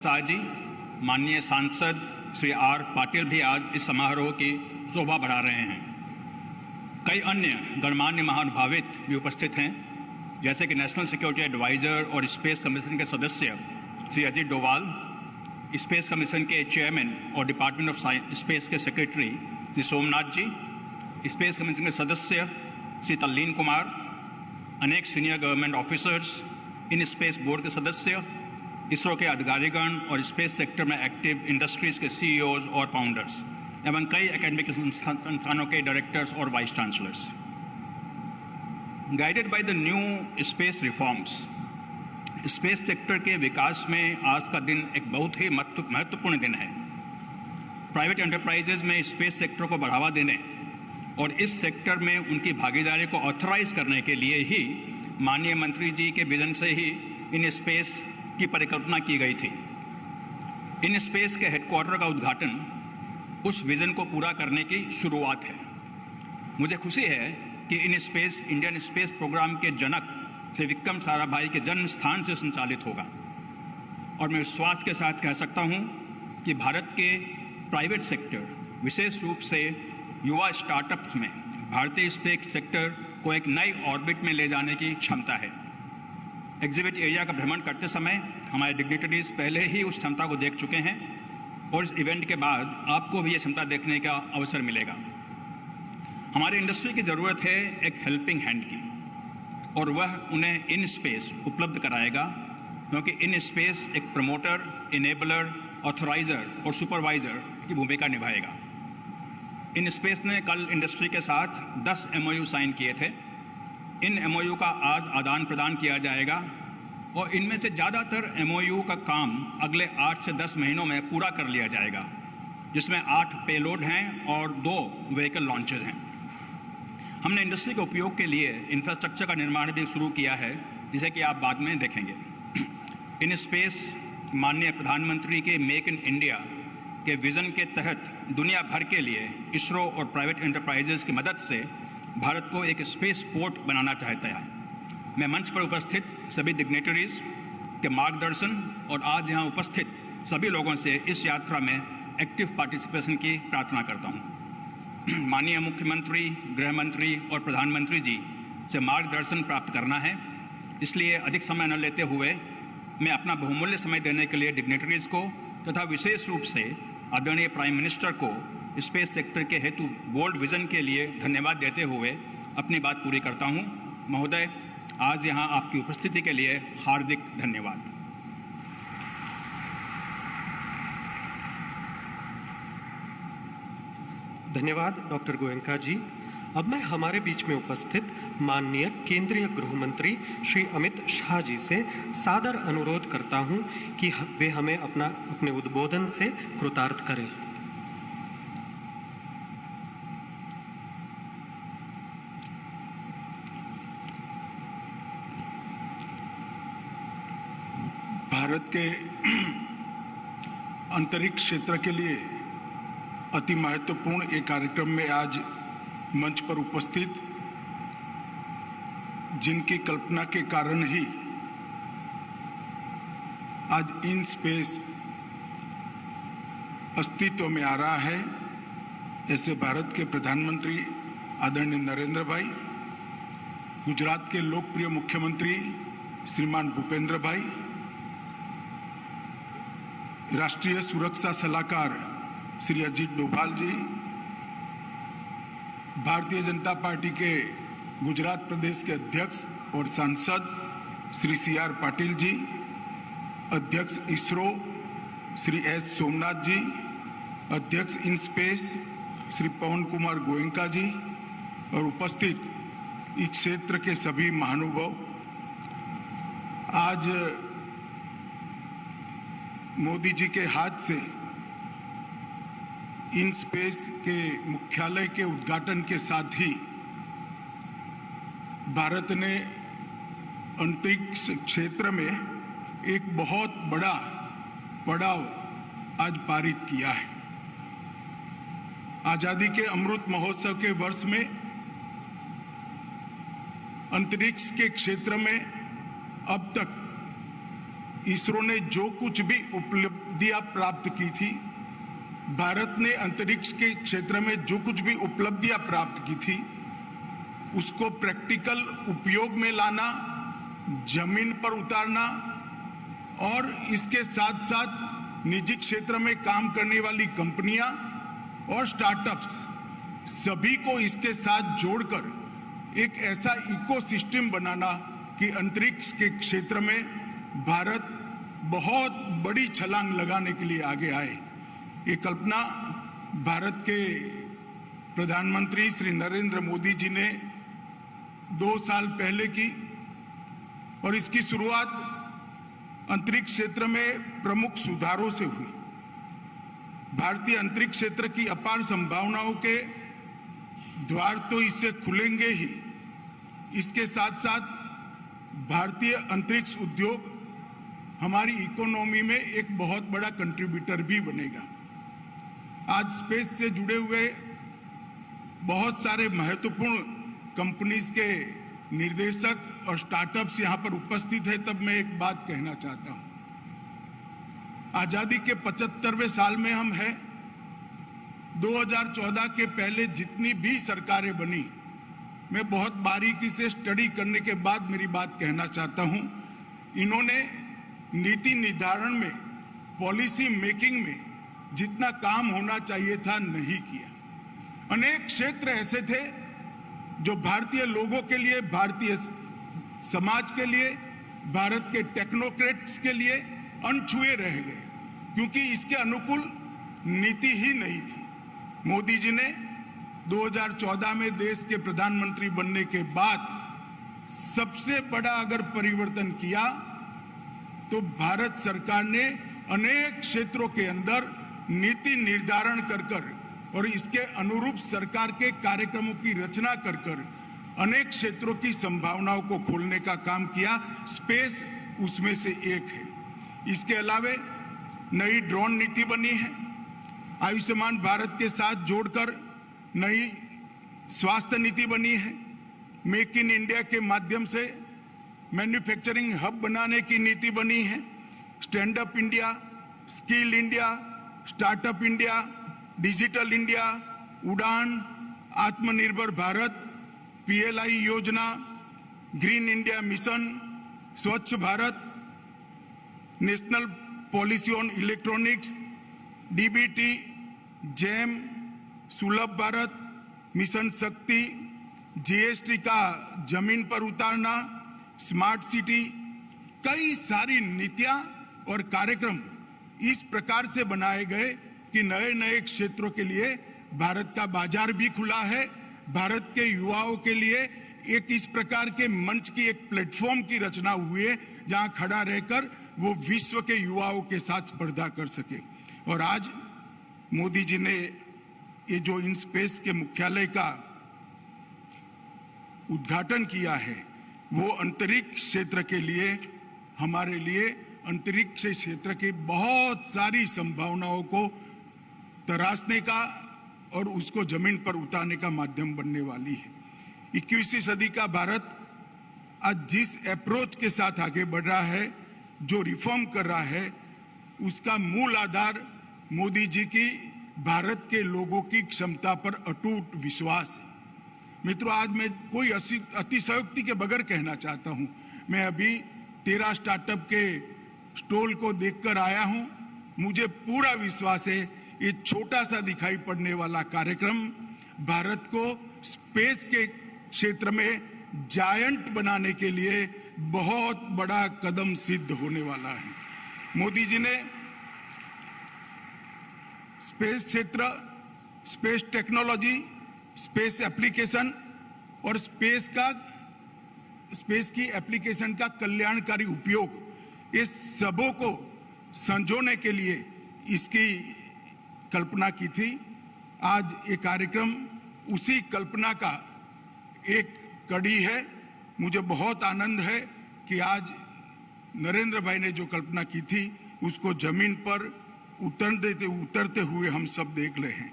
शाह जी, माननीय सांसद श्री आर पाटिल भी आज इस समारोह की शोभा बढ़ा रहे हैं। कई अन्य गणमान्य महानुभावित भी उपस्थित हैं, जैसे कि नेशनल सिक्योरिटी एडवाइजर और स्पेस कमीशन के सदस्य श्री अजीत डोवाल, स्पेस कमीशन के चेयरमैन और डिपार्टमेंट ऑफ स्पेस के secretary Shri Somnath ji, space commission के सदस्य श्री तल्लीन कुमार, अनेक senior government officers, IN space board के सदस्य, इसरो के अधिकारीगण और स्पेस सेक्टर में एक्टिव इंडस्ट्रीज के सीईओज और फाउंडर्स एवं कई एकेडमिक संस्थानों के डायरेक्टर्स और vice chancellors. Guided by the new space reforms, space sector के विकास में आज का दिन एक बहुत ही महत्वपूर्ण दिन है। प्राइवेट एंटरप्राइजेज में स्पेस सेक्टर को बढ़ावा देने और इस सेक्टर में उनकी भागीदारी को ऑथराइज करने के लिए ही माननीय मंत्री जी के विजन से ही इन स्पेस की परिकल्पना की गई थी। इन स्पेस के हेडक्वार्टर का उद्घाटन उस विजन को पूरा करने की शुरुआत है। मुझे खुशी है कि IN space Indian space programme के जनक श्री विक्रम साराभाई के जन्म स्थान से संचालित होगा और मैं विश्वास के साथ कह सकता हूं कि भारत के प्राइवेट सेक्टर, विशेष रूप से युवा स्टार्टअप्स में भारतीय स्पेस सेक्टर को एक नई ऑर्बिट में ले जाने की क्षमता है। एग्जिबिट एरिया का भ्रमण करते समय हमारे डिग्निटरीज पहले ही उस क्षमता को देख चुके हैं और इस इवेंट के बाद आपको भी ये क्षमता देखने का अवसर मिलेगा। हमारे इंडस्ट्री की ज़रूरत है एक हेल्पिंग हैंड की, और वह उन्हें इन स्पेस उपलब्ध कराएगा, क्योंकि इन स्पेस एक प्रमोटर, इनेबलर, ऑथराइजर और सुपरवाइजर की भूमिका निभाएगा। इन स्पेस ने कल इंडस्ट्री के साथ 10 MOU साइन किए थे। इन MOU का आज आदान प्रदान किया जाएगा और इनमें से ज़्यादातर MOU का काम अगले 8 से 10 महीनों में पूरा कर लिया जाएगा, जिसमें 8 पेलोड हैं और 2 व्हीकल लॉन्चेज हैं। हमने इंडस्ट्री के उपयोग के लिए इंफ्रास्ट्रक्चर का निर्माण भी शुरू किया है, जिसे कि आप बाद में देखेंगे। इन स्पेस माननीय प्रधानमंत्री के मेक इन इंडिया के विज़न के तहत दुनिया भर के लिए इसरो और प्राइवेट एंटरप्राइजेज की मदद से भारत को एक स्पेस पोर्ट बनाना चाहता है। मैं मंच पर उपस्थित सभी डिग्नेटरीज के मार्गदर्शन और आज यहाँ उपस्थित सभी लोगों से इस यात्रा में एक्टिव पार्टिसिपेशन की प्रार्थना करता हूँ। माननीय मुख्यमंत्री, गृह मंत्री और प्रधानमंत्री जी से मार्गदर्शन प्राप्त करना है, इसलिए अधिक समय न लेते हुए मैं अपना बहुमूल्य समय देने के लिए डिग्नेटरीज को तथा विशेष रूप से आदरणीय प्राइम मिनिस्टर को स्पेस सेक्टर के हेतु बोल्ड विजन के लिए धन्यवाद देते हुए अपनी बात पूरी करता हूं। महोदय, आज यहां आपकी उपस्थिति के लिए हार्दिक धन्यवाद। धन्यवाद डॉक्टर गोयनका जी। अब मैं हमारे बीच में उपस्थित माननीय केंद्रीय गृह मंत्री श्री अमित शाह जी से सादर अनुरोध करता हूं कि वे हमें अपने उद्बोधन से कृतार्थ करें। भारत के अंतरिक्ष क्षेत्र के लिए अति महत्वपूर्ण एक कार्यक्रम में आज मंच पर उपस्थित, जिनकी कल्पना के कारण ही आज इन स्पेस अस्तित्व में आ रहा है, ऐसे भारत के प्रधानमंत्री आदरणीय नरेंद्र भाई, गुजरात के लोकप्रिय मुख्यमंत्री श्रीमान भूपेंद्र भाई, राष्ट्रीय सुरक्षा सलाहकार श्री अजीत डोभाल जी, भारतीय जनता पार्टी के गुजरात प्रदेश के अध्यक्ष और सांसद श्री CR पाटिल जी, अध्यक्ष इसरो श्री S सोमनाथ जी, अध्यक्ष इन स्पेस श्री पवन कुमार गोयनका जी और उपस्थित इस क्षेत्र के सभी महानुभाव, आज मोदी जी के हाथ से इन स्पेस के मुख्यालय के उद्घाटन के साथ ही भारत ने अंतरिक्ष क्षेत्र में एक बहुत बड़ा पड़ाव आज पारित किया है। आजादी के अमृत महोत्सव के वर्ष में अंतरिक्ष के क्षेत्र में अब तक इसरो ने जो कुछ भी उपलब्धियां प्राप्त की थी, भारत ने अंतरिक्ष के क्षेत्र में जो कुछ भी उपलब्धियां प्राप्त की थी, उसको प्रैक्टिकल उपयोग में लाना, जमीन पर उतारना और इसके साथ साथ निजी क्षेत्र में काम करने वाली कंपनियां और स्टार्टअप्स सभी को इसके साथ जोड़कर एक ऐसा इकोसिस्टम बनाना कि अंतरिक्ष के क्षेत्र में भारत बहुत बड़ी छलांग लगाने के लिए आगे आए। ये कल्पना भारत के प्रधानमंत्री श्री नरेंद्र मोदी जी ने 2 साल पहले की और इसकी शुरुआत अंतरिक्ष क्षेत्र में प्रमुख सुधारों से हुई। भारतीय अंतरिक्ष क्षेत्र की अपार संभावनाओं के द्वार तो इससे खुलेंगे ही, इसके साथ साथ भारतीय अंतरिक्ष उद्योग हमारी इकोनॉमी में एक बहुत बड़ा कंट्रीब्यूटर भी बनेगा। आज स्पेस से जुड़े हुए बहुत सारे महत्वपूर्ण कंपनीज के निर्देशक और स्टार्टअप्स यहां पर उपस्थित है। तब मैं एक बात कहना चाहता हूं, आजादी के 75वें साल में हम हैं। 2014 के पहले जितनी भी सरकारें बनी, मैं बहुत बारीकी से स्टडी करने के बाद मेरी बात कहना चाहता हूं, इन्होंने नीति निर्धारण में, पॉलिसी मेकिंग में जितना काम होना चाहिए था नहीं किया। अनेक क्षेत्र ऐसे थे जो भारतीय लोगों के लिए, भारतीय समाज के लिए, भारत के टेक्नोक्रेट्स के लिए अनछुए रह गए, क्योंकि इसके अनुकूल नीति ही नहीं थी। मोदी जी ने 2014 में देश के प्रधानमंत्री बनने के बाद सबसे बड़ा अगर परिवर्तन किया तो भारत सरकार ने अनेक क्षेत्रों के अंदर नीति निर्धारण कर और इसके अनुरूप सरकार के कार्यक्रमों की रचना कर अनेक क्षेत्रों की संभावनाओं को खोलने का काम किया। स्पेस उसमें से एक है। इसके अलावे नई ड्रोन नीति बनी है, आयुष्मान भारत के साथ जोड़कर नई स्वास्थ्य नीति बनी है, मेक इन इंडिया के माध्यम से मैन्युफैक्चरिंग हब बनाने की नीति बनी है, stand up India, skill India, startup India, digital India, Udan, Atmanirbhar Bharat, PLI योजना, green India mission, Swachh Bharat, national policy on electronics, DBT, GeM, Sulabh Bharat, mission शक्ति, जीएसटी का जमीन पर उतारना, स्मार्ट सिटी, कई सारी नीतियां और कार्यक्रम इस प्रकार से बनाए गए कि नए नए क्षेत्रों के लिए भारत का बाजार भी खुला है। भारत के युवाओं के लिए एक इस प्रकार के मंच की, एक प्लेटफॉर्म की रचना हुई है जहां खड़ा रहकर वो विश्व के युवाओं के साथ स्पर्धा कर सके। और आज मोदी जी ने ये जो इन स्पेस के मुख्यालय का उद्घाटन किया है, वो अंतरिक्ष क्षेत्र के लिए, हमारे लिए अंतरिक्ष क्षेत्र की बहुत सारी संभावनाओं को तराशने का और उसको जमीन पर उतारने का माध्यम बनने वाली है। 21वीं सदी का भारत आज जिस अप्रोच के साथ आगे बढ़ रहा है, जो रिफॉर्म कर रहा है, उसका मूल आधार मोदी जी की भारत के लोगों की क्षमता पर अटूट विश्वास है। मित्रों, आज मैं कोई अतिशयोक्ति के बगैर कहना चाहता हूं, मैं अभी 13 स्टार्टअप के स्टॉल को देखकर आया हूं। मुझे पूरा विश्वास है ये छोटा सा दिखाई पड़ने वाला कार्यक्रम भारत को स्पेस के क्षेत्र में जायंट बनाने के लिए बहुत बड़ा कदम सिद्ध होने वाला है। मोदी जी ने स्पेस क्षेत्र, स्पेस टेक्नोलॉजी, स्पेस एप्लीकेशन और स्पेस की एप्लीकेशन का कल्याणकारी उपयोग, ये सबों को संजोने के लिए इसकी कल्पना की थी। आज ये कार्यक्रम उसी कल्पना का एक कड़ी है। मुझे बहुत आनंद है कि आज नरेंद्र भाई ने जो कल्पना की थी उसको जमीन पर उतरते हुए हम सब देख रहे हैं।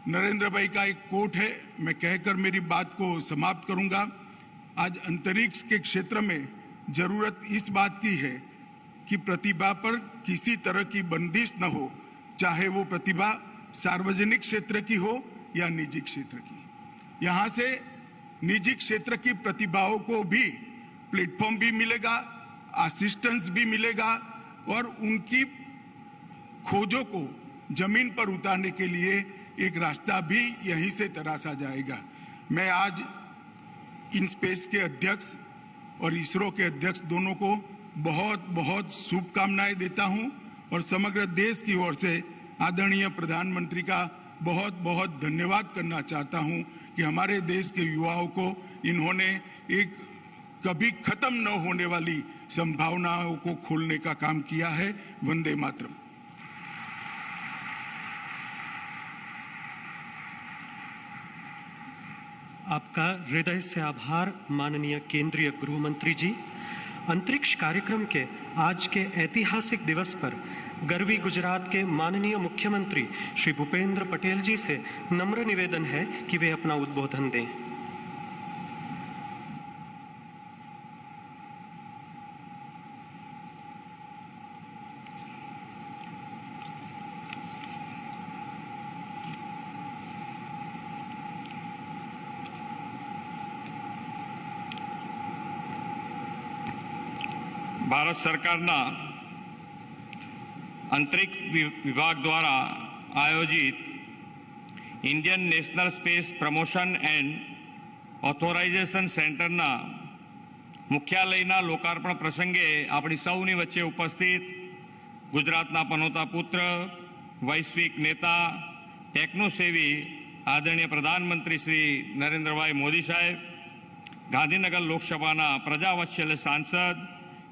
नरेंद्र भाई का एक कोट है, मैं कहकर मेरी बात को समाप्त करूंगा। आज अंतरिक्ष के क्षेत्र में जरूरत इस बात की है कि प्रतिभा पर किसी तरह की बंदिश न हो, चाहे वो प्रतिभा सार्वजनिक क्षेत्र की हो या निजी क्षेत्र की। यहाँ से निजी क्षेत्र की प्रतिभाओं को भी प्लेटफॉर्म भी मिलेगा, असिस्टेंस भी मिलेगा और उनकी खोजों को जमीन पर उतारने के लिए एक रास्ता भी यहीं से तराशा जाएगा। मैं आज इन स्पेस के अध्यक्ष और इसरो के अध्यक्ष दोनों को बहुत बहुत शुभकामनाएं देता हूं और समग्र देश की ओर से आदरणीय प्रधानमंत्री का बहुत बहुत धन्यवाद करना चाहता हूं कि हमारे देश के युवाओं को इन्होंने एक कभी खत्म न होने वाली संभावनाओं को खोलने का काम किया है। वंदे मातरम। आपका हृदय से आभार माननीय केंद्रीय गृह मंत्री जी। अंतरिक्ष कार्यक्रम के आज के ऐतिहासिक दिवस पर गरवी गुजरात के माननीय मुख्यमंत्री श्री भूपेंद्र पटेल जी से नम्र निवेदन है कि वे अपना उद्बोधन दें। ભારત સરકારના અંતરિક્ષ વિભાગ દ્વારા આયોજિત Indian national space promotion and authorisation સેન્ટરના મુખ્યાલયના લોકાર્પણ પ્રસંગે આપણી સૌની વચ્ચે ઉપસ્થિત ગુજરાતના પનોતા પુત્ર, વૈશ્વિક નેતા, ટેકનોસેવી આદરણીય પ્રધાનમંત્રી શ્રી નરેન્દ્રભાઈ મોદી સાહેબ, ગાંધીનગર લોકસભાના પ્રજાવત્સલ્ય સાંસદ,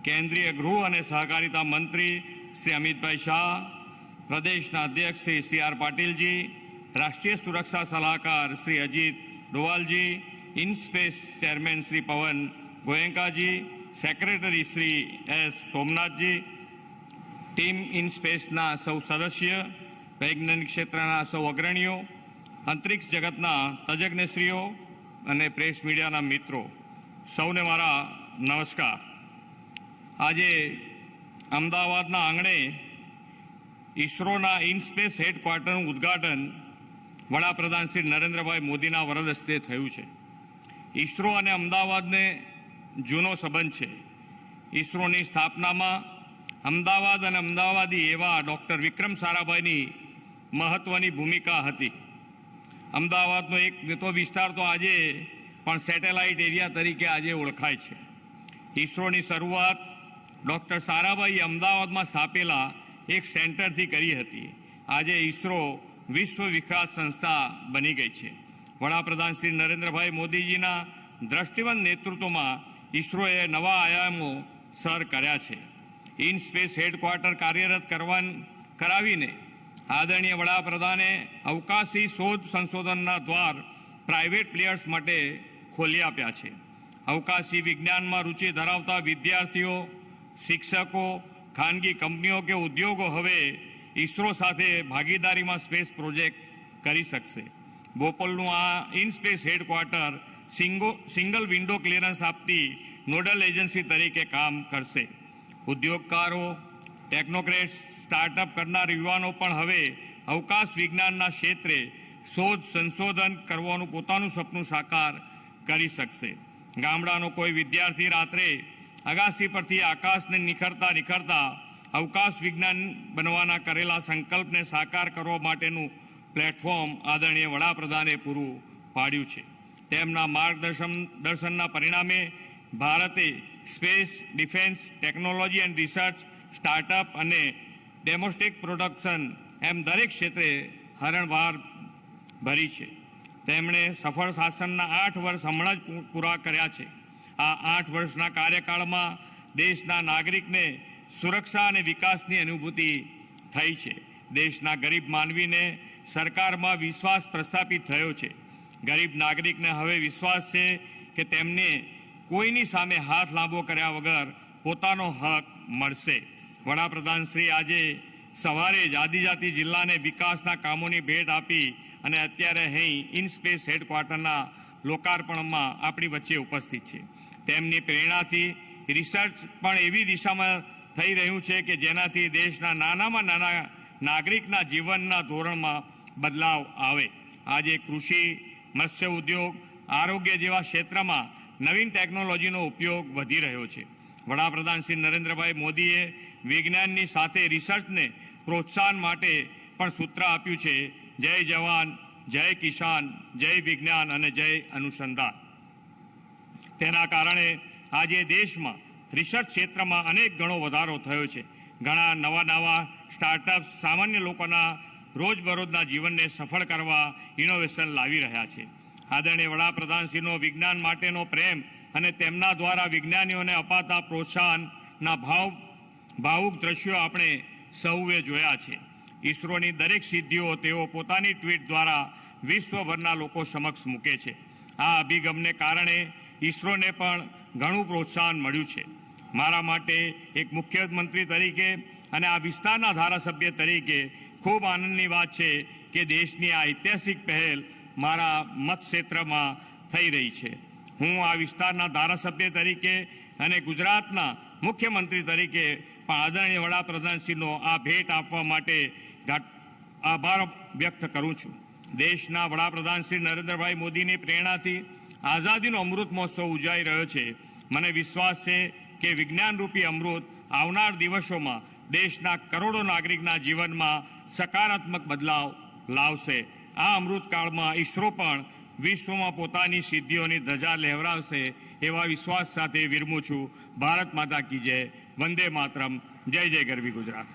કેન્દ્રીય ગૃહ અને સહકારિતા મંત્રી શ્રી અમિતભાઈ શાહ, પ્રદેશના અધ્યક્ષ શ્રી સી.આર. પાટીલજી, રાષ્ટ્રીય સુરક્ષા સલાહકાર શ્રી અજીત ડોવાલજી, ઇનસ્પેસ ચેરમેન શ્રી પવન ગોયંકાજી, સેક્રેટરી શ્રી એસ. સોમનાથજી, ટીમ ઇનસ્પેસના સૌ સદસ્ય, વૈજ્ઞાનિક ક્ષેત્રના સૌ અગ્રણીઓ, અંતરિક્ષ જગતના તજજ્ઞશ્રીઓ અને પ્રેસ મીડિયાના મિત્રો, સૌને મારા નમસ્કાર। આજે અમદાવાદના આંગણે ઇસરોના ઇનસ્પેસ હેડક્વાર્ટરનું ઉદ્ઘાટન વડાપ્રધાન શ્રી નરેન્દ્રભાઈ મોદીના વરદ હસ્તે થયું છે। ઇસરો અને અમદાવાદને જૂનો સંબંધ છે। ઇસરોની સ્થાપનામાં અમદાવાદ અને અમદાવાદી એવા ડૉક્ટર વિક્રમ સારાભાઈની મહત્ત્વની ભૂમિકા હતી। અમદાવાદનો એક તો વિસ્તાર તો આજે પણ સેટેલાઇટ એરિયા તરીકે આજે ઓળખાય છે। ઇસરોની શરૂઆત ડૉક્ટર સારાભાઈએ અમદાવાદમાં સ્થાપેલા એક સેન્ટરથી કરી હતી। આજે ઇસરો વિશ્વ વિખ્યાત સંસ્થા બની ગઈ છે। વડાપ્રધાન શ્રી નરેન્દ્રભાઈ મોદીજીના દ્રષ્ટિવંત નેતૃત્વમાં ઇસરોએ નવા આયામો સર કર્યા છે। ઇન સ્પેસ હેડક્વાર્ટર કાર્યરત કરાવીને આદરણીય વડાપ્રધાને અવકાશી શોધ સંશોધનના દ્વાર પ્રાઇવેટ પ્લેયર્સ માટે ખોલી આપ્યા છે। અવકાશી વિજ્ઞાનમાં રુચિ ધરાવતા વિદ્યાર્થીઓ, શિક્ષકો, ખાનગી કંપનીઓ કે ઉદ્યોગો હવે ઇસરો સાથે ભાગીદારીમાં સ્પેસ પ્રોજેક્ટ કરી શકશે। બોપલનું આ in space headquarter single window clearance આપતી નોડલ એજન્સી તરીકે કામ કરશે। ઉદ્યોગકારો, ટેકનોક્રેટ્સ, સ્ટાર્ટઅપ કરનાર યુવાનો પણ હવે અવકાશ વિજ્ઞાનના ક્ષેત્રે શોધ સંશોધન કરવાનું પોતાનું સપનું સાકાર કરી શકશે। ગામડાનો કોઈ વિદ્યાર્થી રાત્રે અગાસી પરથી આકાશને નિખરતા અવકાશ વિજ્ઞાન બનવાના કરેલા સંકલ્પને સાકાર કરવા માટેનું પ્લેટફોર્મ આદરણીય વડાપ્રધાને પૂરું પાડ્યું છે। તેમના માર્ગદર્શનના પરિણામે ભારતે space, defence, technology and research, startup અને ડોમેસ્ટિક પ્રોડક્શન એમ દરેક ક્ષેત્રે હરણફાળ ભરી છે। તેમણે સફળ શાસનના 8 વર્ષ હમણાં જ પૂરા કર્યા છે। આ 8 વર્ષના કાર્યકાળમાં દેશના નાગરિકને સુરક્ષા અને વિકાસની અનુભૂતિ થઈ છે। દેશના ગરીબ માનવીને સરકારમાં વિશ્વાસ પ્રસ્થાપિત થયો છે। ગરીબ નાગરિકને હવે વિશ્વાસ છે કે તેમને કોઈની સામે હાથ લાંબો કર્યા વગર પોતાનો હક મળશે। વડાપ્રધાન શ્રી આજે સવારે જ આદિજાતિ જિલ્લાને વિકાસના કામોની ભેટ આપી અને અત્યારે અહીં ઇનસ્પેસ હેડક્વાર્ટરના લોકાર્પણમાં આપણી વચ્ચે ઉપસ્થિત છે। તેમની પ્રેરણાથી રિસર્ચ પણ એવી દિશામાં થઈ રહ્યું છે કે જેનાથી દેશના નાનામાં નાના નાગરિકના જીવનના ધોરણમાં બદલાવ આવે. આજે કૃષિ, મત્સ્ય ઉદ્યોગ, આરોગ્ય જેવા ક્ષેત્રમાં નવીન ટેકનોલોજીનો ઉપયોગ વધી રહ્યો છે. વડાપ્રધાન શ્રી નરેન્દ્રભાઈ મોદીએ વિજ્ઞાનની સાથે રિસર્ચને પ્રોત્સાહન માટે પણ સૂત્ર આપ્યું છે, જય જવાન, જય કિસાન, જય વિજ્ઞાન અને જય અનુસંધાન. તેના કારણે આજે દેશમાં રિસર્ચ ક્ષેત્રમાં અનેક ગણો વધારો થયો છે. ઘણા નવા સ્ટાર્ટઅપ્સ સામાન્ય લોકોના રોજબરોજના જીવનને સફળ કરવા ઇનોવેશન લાવી રહ્યા છે. આદરણીય વડાપ્રધાનશ્રીનો વિજ્ઞાન માટેનો પ્રેમ અને તેમના દ્વારા વિજ્ઞાનીઓને અપાતા પ્રોત્સાહનના ભાવુક દ્રશ્યો આપણે સૌએ જોયા છે. ઇસરોની દરેક સિદ્ધિઓ તેઓ પોતાની ટ્વીટ દ્વારા વિશ્વભરના લોકો સમક્ષ મૂકે છે. આ અભિગમને કારણે ઇસરોને પણ ઘણું પ્રોત્સાહન મળ્યું છે. મારા માટે એક મુખ્યમંત્રી તરીકે અને આ વિસ્તારના ધારાસભ્ય તરીકે ખૂબ આનંદની વાત છે કે દેશની આ ઐતિહાસિક પહેલ મારા મતક્ષેત્રમાં થઈ રહી છે. હું આ વિસ્તારના ધારાસભ્ય તરીકે અને ગુજરાતના મુખ્યમંત્રી તરીકે પણ આદરણીય વડાપ્રધાનશ્રીનો આ ભેટ આપવા માટે આભાર વ્યક્ત કરું છું. દેશના વડાપ્રધાન શ્રી નરેન્દ્રભાઈ મોદીની પ્રેરણાથી આઝાદીનો અમૃત મહોત્સવ ઉજવાઈ રહ્યો છે. મને વિશ્વાસ છે કે વિજ્ઞાનરૂપી અમૃત આવનાર દિવસોમાં દેશના કરોડો નાગરિકના જીવનમાં સકારાત્મક બદલાવ લાવશે. આ અમૃતકાળમાં ઇસરો પણ વિશ્વમાં પોતાની સિદ્ધિઓની ધજા લહેરાવશે એવા વિશ્વાસ સાથે વિરમું છું. ભારત માતા કી જય, વંદે માતરમ, જય જય ગરવી ગુજરાત.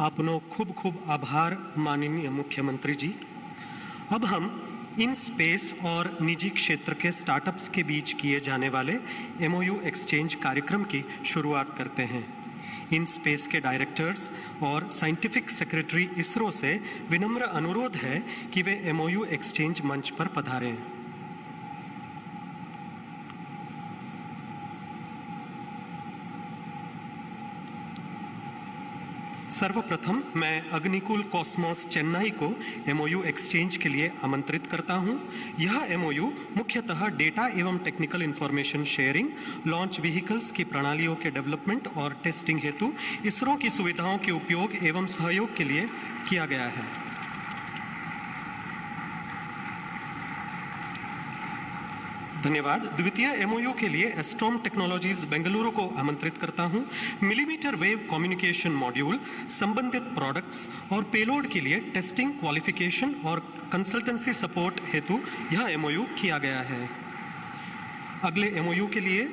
आपनो खूब खूब आभार माननीय मुख्यमंत्री जी. अब हम इन स्पेस और निजी क्षेत्र के स्टार्टअप्स के बीच किए जाने वाले MOU एक्सचेंज कार्यक्रम की शुरुआत करते हैं. इन स्पेस के डायरेक्टर्स और साइंटिफिक सेक्रेटरी इसरो से विनम्र अनुरोध है कि वे MOU एक्सचेंज मंच पर पधारें. सर्वप्रथम मैं अग्निकुल कॉस्मोस चेन्नई को MOU एक्सचेंज के लिए आमंत्रित करता हूं. यह MOU मुख्यतः डेटा एवं technical information sharing, launch vehicles की प्रणालियों के डेवलपमेंट और टेस्टिंग हेतु इसरो की सुविधाओं के उपयोग एवं सहयोग के लिए किया गया है. धन्यवाद. द्वितीय MOU के लिए एस्ट्रोम टेक्नोलॉजीज बेंगलुरु को आमंत्रित करता हूं. मिलीमीटर वेव कम्युनिकेशन मॉड्यूल, संबंधित प्रोडक्ट्स और पेलोड के लिए टेस्टिंग, क्वालिफिकेशन और कंसल्टेंसी सपोर्ट हेतु यह MOU किया गया है. अगले MOU के लिए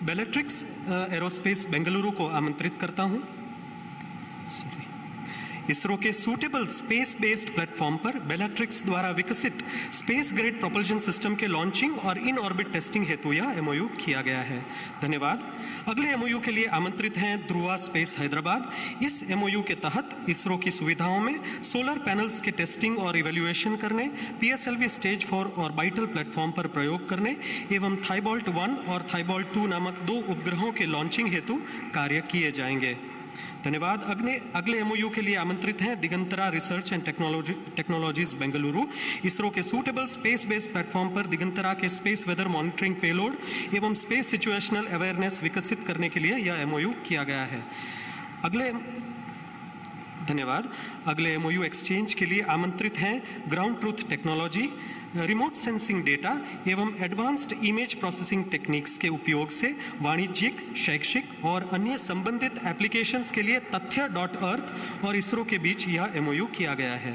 बेलेट्रिक्स एरोस्पेस बेंगलुरु को आमंत्रित करता हूं. इसरो के सूटेबल स्पेस बेस्ड प्लेटफॉर्म पर बेलेट्रिक्स द्वारा विकसित स्पेस ग्रेड प्रोपल्शन सिस्टम के लॉन्चिंग और इन ऑर्बिट टेस्टिंग हेतु यह MOU किया गया है. धन्यवाद. अगले MOU के लिए आमंत्रित हैं ध्रुवा स्पेस हैदराबाद. इस MOU के तहत इसरो की सुविधाओं में सोलर पैनल्स के टेस्टिंग और इवेल्युएशन करने, PSLV स्टेज 4 ऑर्बिटल प्लेटफॉर्म पर प्रयोग करने एवं थाइबॉल्ट 1 और थाइबॉल्ट 2 नामक 2 उपग्रहों के लॉन्चिंग हेतु कार्य किए जाएंगे. धन्यवाद. अगले MOU के लिए आमंत्रित हैं Digantara research and technologies Bengaluru. ISRO के सूटेबल स्पेस बेस्ड प्लेटफॉर्म पर दिगंतरा के स्पेस वेदर मॉनिटरिंग पेलोड एवं स्पेस सिचुएशनल अवेयरनेस विकसित करने के लिए यह MOU किया गया है. धन्यवाद. अगले MOU एक्सचेंज के लिए आमंत्रित हैं ground truth technology, remote sensing data एवं एडवांस्ड इमेज प्रोसेसिंग टेक्निक्स के उपयोग से वाणिज्यिक, शैक्षिक और अन्य संबंधित एप्लीकेशंस के लिए तथ्य.अर्थ और इसरो के बीच यह MOU किया गया है.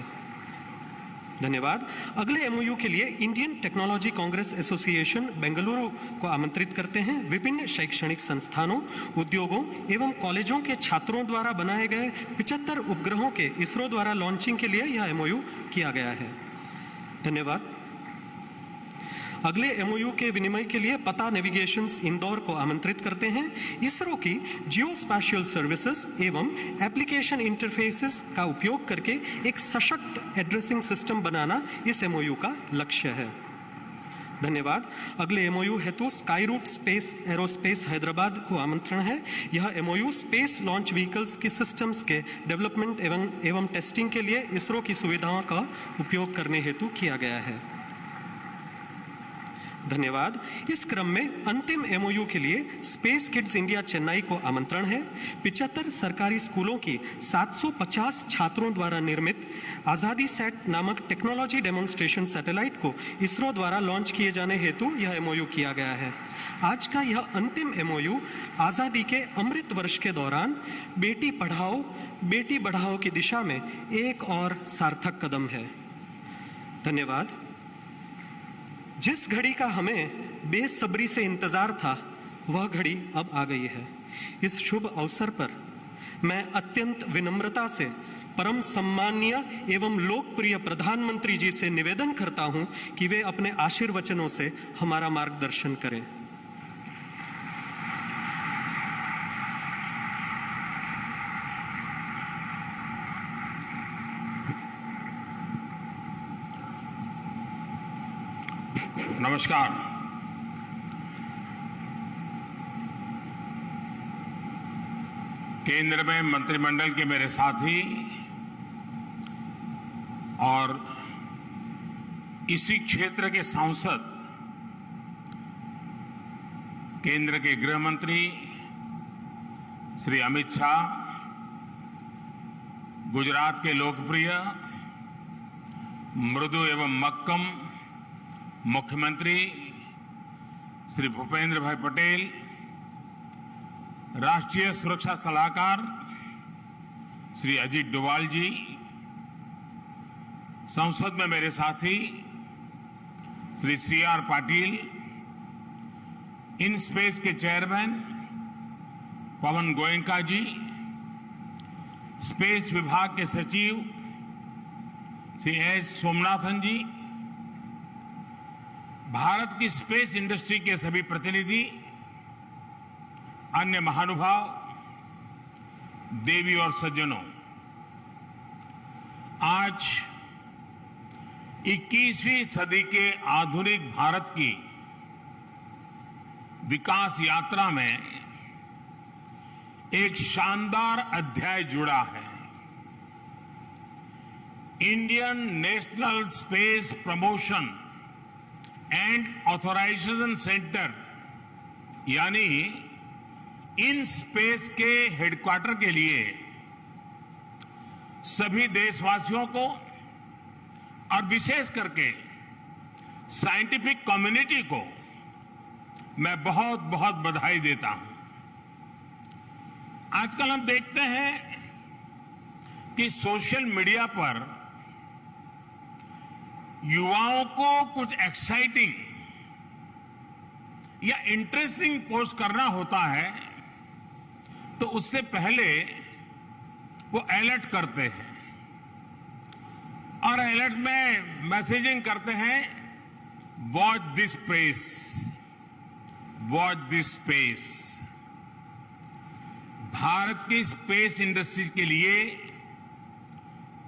धन्यवाद. अगले MOU के लिए Indian technology Congress association Bengaluru को आमंत्रित करते हैं. विभिन्न शैक्षणिक संस्थानों, उद्योगों एवं कॉलेजों के छात्रों द्वारा बनाए गए 75 उपग्रहों के इसरो द्वारा लॉन्चिंग के लिए यह MOU किया गया है. धन्यवाद. अगले MOU के विनिमय के लिए पता नेविगेशंस इंदौर को आमंत्रित करते हैं. इसरो की जियो स्पैशियल सर्विसेज एवं एप्लीकेशन इंटरफेसेस का उपयोग करके एक सशक्त एड्रेसिंग सिस्टम बनाना इस MOU का लक्ष्य है. धन्यवाद. अगले MOU हेतु Skyroot space aerospace Hyderabad को आमंत्रण है. यह MOU स्पेस लॉन्च व्हीकल्स की सिस्टम्स के डेवलपमेंट एवं टेस्टिंग के लिए इसरो की सुविधाओं का उपयोग करने हेतु किया गया है. धन्यवाद। इस क्रम में अंतिम एमओयू के लिए स्पेस किड्स इंडिया चेन्नई को आमंत्रण है। 75 सरकारी स्कूलों की 750 छात्रों द्वारा निर्मित आजादी सेट नामक टेक्नोलॉजी डेमोन्स्ट्रेशन सैटेलाइट को इसरो द्वारा लॉन्च किए जाने हेतु यह एमओयू किया गया है। आज का यह अंतिम एमओयू आजादी के अमृत वर्ष के दौरान बेटी बढ़ाओ की दिशा में एक और सार्थक कदम है। धन्यवाद। जिस घड़ी का हमें बेसब्री से इंतजार था, वह घड़ी अब आ गई है। इस शुभ अवसर पर मैं अत्यंत विनम्रता से परम सम्माननीय एवं लोकप्रिय प्रधानमंत्री जी से निवेदन करता हूं कि वे अपने आशीर्वचनों से हमारा मार्गदर्शन करें। नमस्कार। केंद्र में मंत्रिमंडल के मेरे साथी और इसी क्षेत्र के सांसद, केंद्र के गृह मंत्री श्री अमित शाह, गुजरात के लोकप्रिय मृदु एवं मक्कम मुख्यमंत्री श्री भूपेंद्र भाई पटेल, राष्ट्रीय सुरक्षा सलाहकार श्री अजीत डोभाल जी, संसद में मेरे साथी Shri CR Patil, in space के चेयरमैन पवन गोयनका जी, स्पेस विभाग के सचिव श्री S सोमनाथन जी, भारत की स्पेस इंडस्ट्री के सभी प्रतिनिधि, अन्य महानुभाव, देवी और सज्जनों, आज 21वीं सदी के आधुनिक भारत की विकास यात्रा में एक शानदार अध्याय जुड़ा है। Indian national space promotion and authorisation centre यानी इन स्पेस के हेडक्वार्टर के लिए सभी देशवासियों को और विशेष करके साइंटिफिक कम्युनिटी को मैं बहुत बहुत बधाई देता हूं। आजकल हम देखते हैं कि सोशल मीडिया पर युवाओं को कुछ एक्साइटिंग या इंटरेस्टिंग पोस्ट करना होता है तो उससे पहले वो अलर्ट करते हैं और अलर्ट में मैसेजिंग करते हैं, watch this space, watch this space. Bharat की स्पेस इंडस्ट्रीज के लिए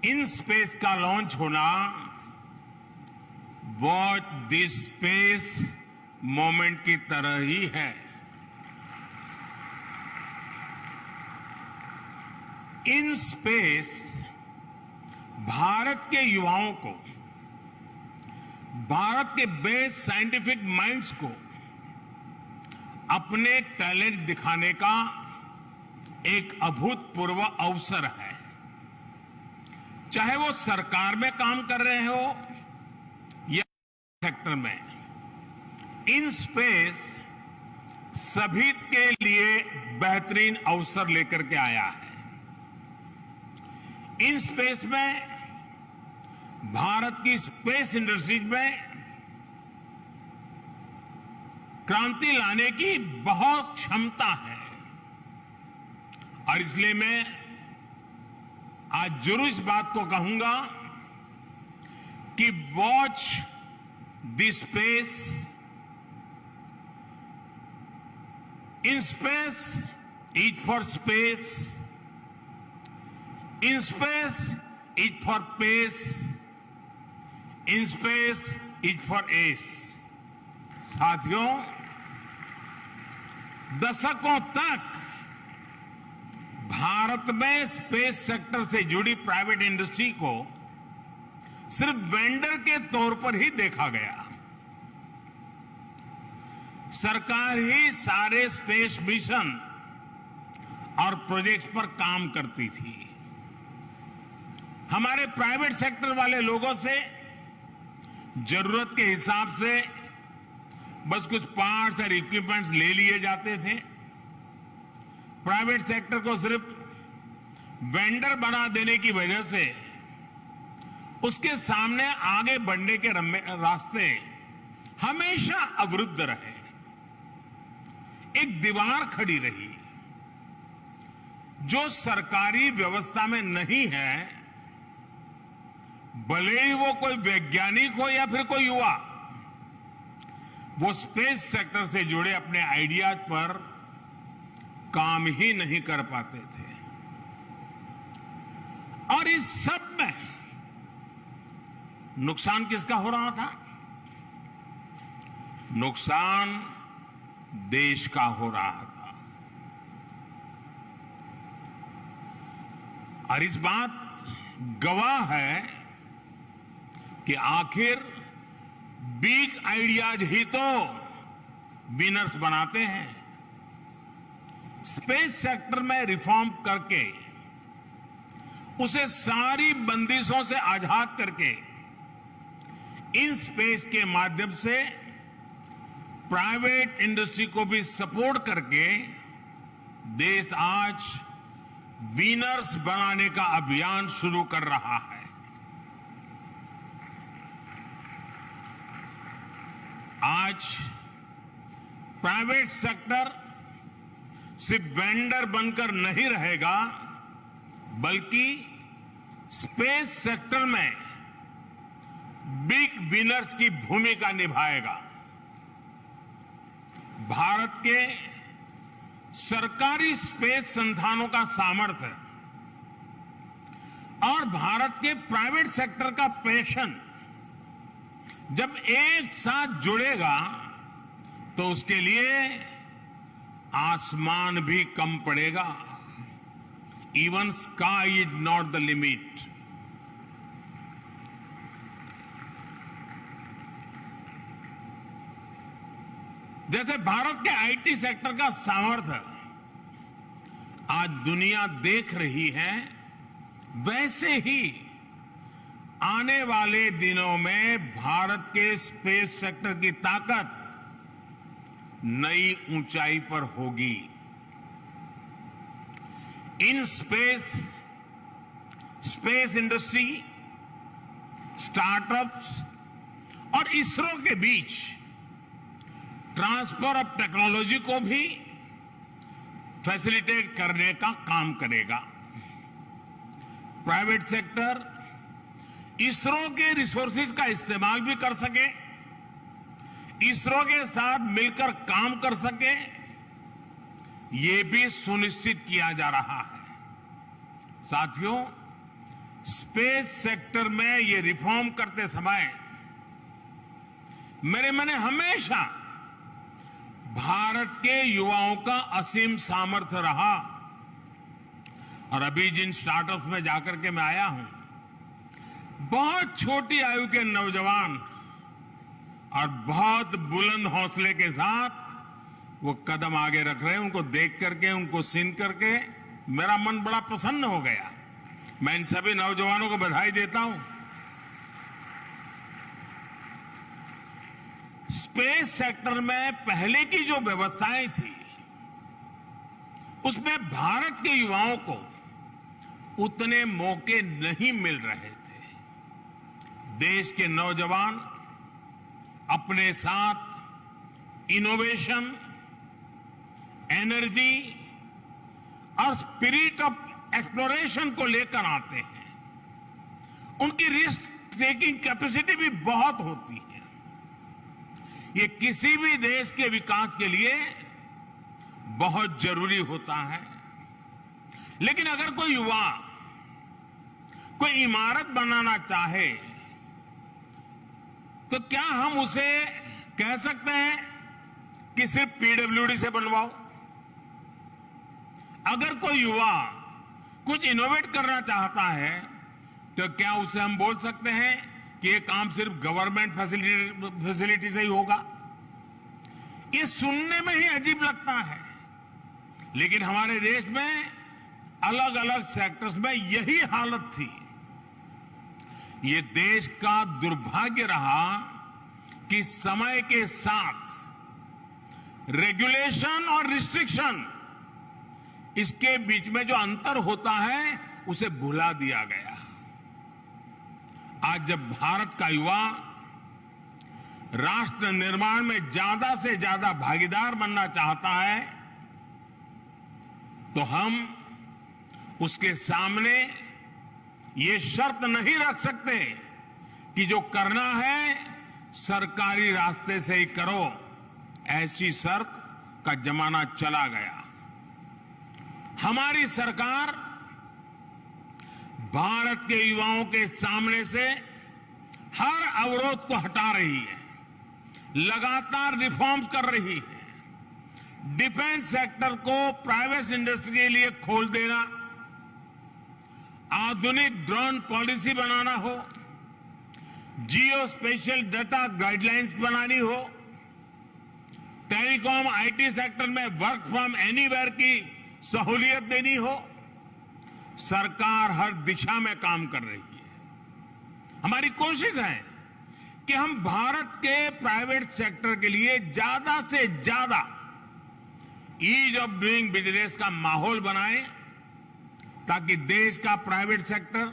इन स्पेस का लॉन्च होना वॉच दिस स्पेस मोमेंट की तरह ही है। इन स्पेस भारत के युवाओं को, भारत के बेस्ट साइंटिफिक माइंड्स को अपने टैलेंट दिखाने का एक अभूतपूर्व अवसर है। चाहे वो सरकार में काम कर रहे हो या सेक्टर में, इन स्पेस सभी के लिए बेहतरीन अवसर लेकर के आया है। इन स्पेस में भारत की स्पेस इंडस्ट्रीज में क्रांति लाने की बहुत क्षमता है और इसलिए मैं आज जरूर इस बात को कहूंगा कि watch this space. IN space is for space, IN space is for pace, IN space is for ace. साथियों, दशकों तक भारत में स्पेस सेक्टर से जुड़ी प्राइवेट इंडस्ट्री को सिर्फ वेंडर के तौर पर ही देखा गया। सरकार ही सारे स्पेस मिशन और प्रोजेक्ट्स पर काम करती थी। हमारे प्राइवेट सेक्टर वाले लोगों से जरूरत के हिसाब से बस कुछ पार्ट्स और इक्विपमेंट्स ले लिए जाते थे। प्राइवेट सेक्टर को सिर्फ वेंडर बना देने की वजह से उसके सामने आगे बढ़ने के रास्ते हमेशा अवरुद्ध रहे। एक दीवार खड़ी रही जो सरकारी व्यवस्था में नहीं है, भले ही वो कोई वैज्ञानिक हो या फिर कोई युवा, वो स्पेस सेक्टर से जुड़े अपने आइडियाज पर काम ही नहीं कर पाते थे। और इस सब में नुकसान किसका हो रहा था? नुकसान देश का हो रहा था। और इस बात गवाह है कि आखिर बिग आइडियाज ही तो विनर्स बनाते हैं। स्पेस सेक्टर में रिफॉर्म करके उसे सारी बंदिशों से आजाद करके इन स्पेस के माध्यम से प्राइवेट इंडस्ट्री को भी सपोर्ट करके देश आज विनर्स बनाने का अभियान शुरू कर रहा है। आज प्राइवेट सेक्टर सिर्फ वेंडर बनकर नहीं रहेगा, बल्कि स्पेस सेक्टर में बिग विनर्स की भूमिका निभाएगा। भारत के सरकारी स्पेस संस्थानों का सामर्थ्य और भारत के प्राइवेट सेक्टर का पैशन जब एक साथ जुड़ेगा तो उसके लिए आसमान भी कम पड़ेगा। Even sky is not the limit. जैसे भारत के आईटी सेक्टर का सामर्थ्य आज दुनिया देख रही है, वैसे ही आने वाले दिनों में भारत के स्पेस सेक्टर की ताकत नई ऊंचाई पर होगी। इन स्पेस इंडस्ट्री, स्टार्टअप्स और इसरो के बीच ट्रांसफर ऑफ टेक्नोलॉजी को भी फैसिलिटेट करने का काम करेगा। प्राइवेट सेक्टर इसरो के रिसोर्सेज का इस्तेमाल भी कर सके, इसरो के साथ मिलकर काम कर सके, ये भी सुनिश्चित किया जा रहा है। साथियों, स्पेस सेक्टर में ये रिफॉर्म करते समय मेरे मन में हमेशा भारत के युवाओं का असीम सामर्थ्य रहा। और अभी जिन स्टार्टअप्स में जाकर के मैं आया हूं, बहुत छोटी आयु के नौजवान और बहुत बुलंद हौसले के साथ वो कदम आगे रख रहे हैं। उनको देख करके, उनको सुन करके मेरा मन बड़ा प्रसन्न हो गया। मैं इन सभी नौजवानों को बधाई देता हूं। स्पेस सेक्टर में पहले की जो व्यवस्थाएं थी, उसमें भारत के युवाओं को उतने मौके नहीं मिल रहे थे। देश के नौजवान अपने साथ इनोवेशन, एनर्जी और स्पिरिट ऑफ एक्सप्लोरेशन को लेकर आते हैं। उनकी रिस्क टेकिंग कैपेसिटी भी बहुत होती है। ये किसी भी देश के विकास के लिए बहुत जरूरी होता है। लेकिन अगर कोई युवा कोई इमारत बनाना चाहे तो क्या हम उसे कह सकते हैं कि सिर्फ पीडब्ल्यूडी से बनवाओ? अगर कोई युवा कुछ इनोवेट करना चाहता है तो क्या उसे हम बोल सकते हैं कि ये काम सिर्फ गवर्नमेंट फैसिलिटी से ही होगा? ये सुनने में ही अजीब लगता है, लेकिन हमारे देश में अलग अलग सेक्टर्स में यही हालत थी। ये देश का दुर्भाग्य रहा कि समय के साथ रेगुलेशन और रिस्ट्रिक्शन, इसके बीच में जो अंतर होता है उसे भुला दिया गया। आज जब भारत का युवा राष्ट्र निर्माण में ज्यादा से ज्यादा भागीदार बनना चाहता है, तो हम उसके सामने ये शर्त नहीं रख सकते कि जो करना है सरकारी रास्ते से ही करो। ऐसी शर्त का जमाना चला गया। हमारी सरकार भारत के युवाओं के सामने से हर अवरोध को हटा रही है, लगातार रिफॉर्म्स कर रही है। डिफेंस सेक्टर को प्राइवेट इंडस्ट्री के लिए खोल देना, आधुनिक ड्रोन पॉलिसी बनाना हो, जियो स्पेशल डाटा गाइडलाइंस बनानी हो, टेलीकॉम आईटी सेक्टर में वर्क फ्रॉम एनीवेयर की सहूलियत देनी हो, सरकार हर दिशा में काम कर रही है। हमारी कोशिश है कि हम भारत के प्राइवेट सेक्टर के लिए ज्यादा से ज्यादा ईज ऑफ डूइंग बिजनेस का माहौल बनाएं, ताकि देश का प्राइवेट सेक्टर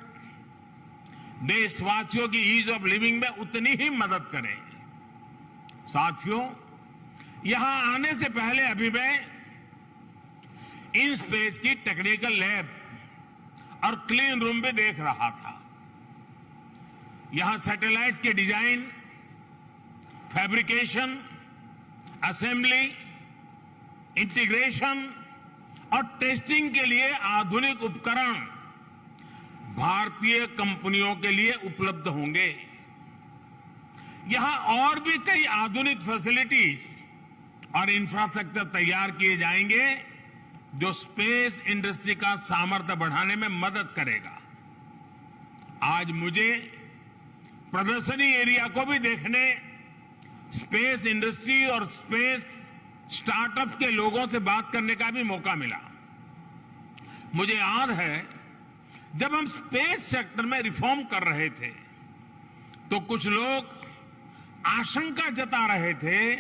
देशवासियों की ईज ऑफ लिविंग में उतनी ही मदद करे। साथियों, यहां आने से पहले अभी मैं इन स्पेस की टेक्निकल लैब और क्लीन रूम भी देख रहा था। यहां सैटेलाइट्स के डिजाइन, फैब्रिकेशन, असेंबली, इंटीग्रेशन और टेस्टिंग के लिए आधुनिक उपकरण भारतीय कंपनियों के लिए उपलब्ध होंगे। यहां और भी कई आधुनिक फैसिलिटीज और इंफ्रास्ट्रक्चर तैयार किए जाएंगे जो स्पेस इंडस्ट्री का सामर्थ्य बढ़ाने में मदद करेगा। आज मुझे प्रदर्शनी एरिया को भी देखने, स्पेस इंडस्ट्री और स्पेस स्टार्टअप के लोगों से बात करने का भी मौका मिला। मुझे याद है जब हम स्पेस सेक्टर में रिफॉर्म कर रहे थे तो कुछ लोग आशंका जता रहे थे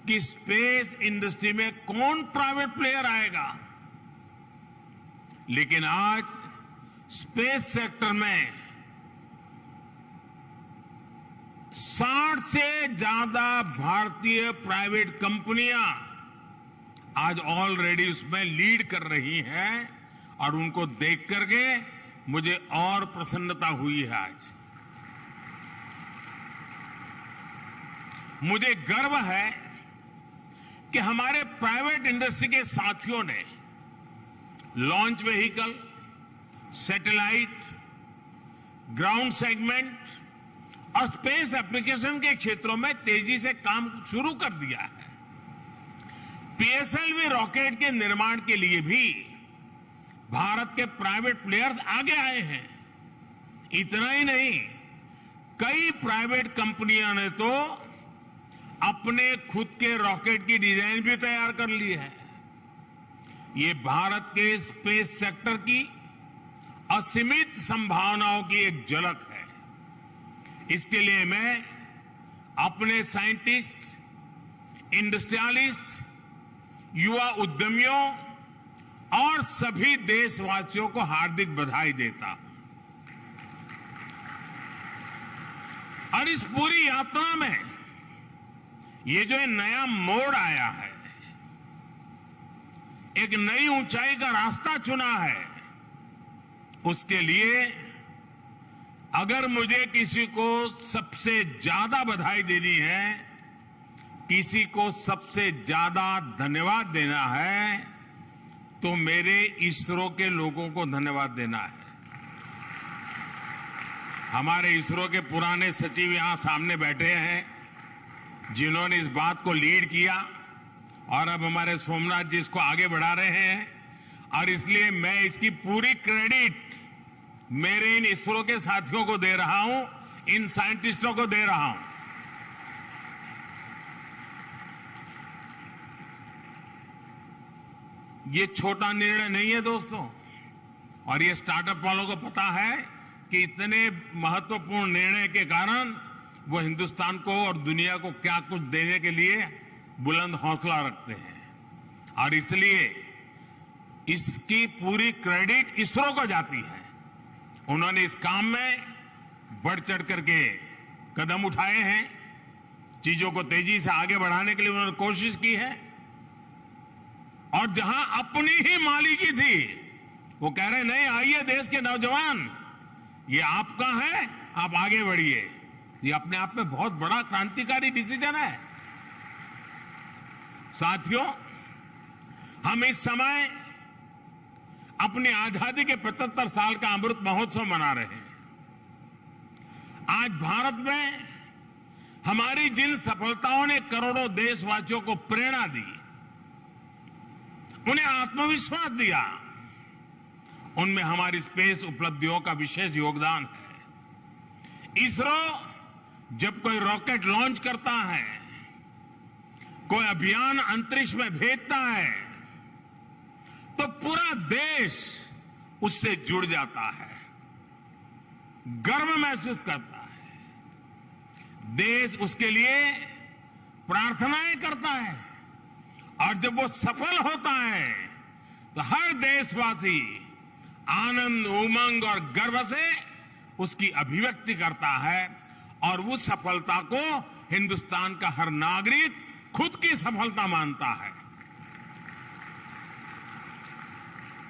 कि स्पेस इंडस्ट्री में कौन प्राइवेट प्लेयर आएगा, लेकिन आज स्पेस सेक्टर में 60 से ज्यादा भारतीय प्राइवेट कंपनियां आज ऑलरेडी उसमें लीड कर रही हैं और उनको देख करके मुझे और प्रसन्नता हुई है। आज मुझे गर्व है कि हमारे प्राइवेट इंडस्ट्री के साथियों ने launch vehicle, satellite, ground segment और स्पेस एप्लीकेशन के क्षेत्रों में तेजी से काम शुरू कर दिया है। पीएसएलवी रॉकेट के निर्माण के लिए भी भारत के प्राइवेट प्लेयर्स आगे आए हैं। इतना ही नहीं, कई प्राइवेट कंपनियों ने तो अपने खुद के रॉकेट की डिजाइन भी तैयार कर ली है। ये भारत के स्पेस सेक्टर की असीमित संभावनाओं की एक झलक है। इसके लिए मैं अपने साइंटिस्ट, इंडस्ट्रियलिस्ट, युवा उद्यमियों और सभी देशवासियों को हार्दिक बधाई देता हूं। और इस पूरी यात्रा में ये जो नया मोड़ आया है, एक नई ऊंचाई का रास्ता चुना है, उसके लिए अगर मुझे किसी को सबसे ज्यादा बधाई देनी है, किसी को सबसे ज्यादा धन्यवाद देना है, तो मेरे इसरो के लोगों को धन्यवाद देना है। हमारे इसरो के पुराने सचिव यहां सामने बैठे हैं, जिन्होंने इस बात को लीड किया और अब हमारे सोमनाथ जी इसको आगे बढ़ा रहे हैं। और इसलिए मैं इसकी पूरी क्रेडिट मेरे इन इसरो के साथियों को दे रहा हूं, इन साइंटिस्टों को दे रहा हूं। ये छोटा निर्णय नहीं है दोस्तों, और ये स्टार्टअप वालों को पता है कि इतने महत्वपूर्ण निर्णय के कारण वो हिंदुस्तान को और दुनिया को क्या कुछ देने के लिए बुलंद हौसला रखते हैं। और इसलिए इसकी पूरी क्रेडिट इसरो को जाती है। उन्होंने इस काम में बढ़ चढ़ करके कदम उठाए हैं, चीजों को तेजी से आगे बढ़ाने के लिए उन्होंने कोशिश की है। और जहां अपनी ही मालिकी थी, वो कह रहे नहीं, आइए देश के नौजवान, ये आपका है, आप आगे बढ़िए। ये अपने आप में बहुत बड़ा क्रांतिकारी डिसीजन है। साथियों, हम इस समय अपनी आजादी के 75 साल का अमृत महोत्सव मना रहे हैं। आज भारत में हमारी जिन सफलताओं ने करोड़ों देशवासियों को प्रेरणा दी, उन्हें आत्मविश्वास दिया, उनमें हमारी स्पेस उपलब्धियों का विशेष योगदान है। इसरो जब कोई रॉकेट लॉन्च करता है, कोई अभियान अंतरिक्ष में भेजता है, तो पूरा देश उससे जुड़ जाता है, गर्व महसूस करता है। देश उसके लिए प्रार्थनाएं करता है, और जब वो सफल होता है तो हर देशवासी आनंद, उमंग और गर्व से उसकी अभिव्यक्ति करता है, और उस सफलता को हिंदुस्तान का हर नागरिक खुद की सफलता मानता है।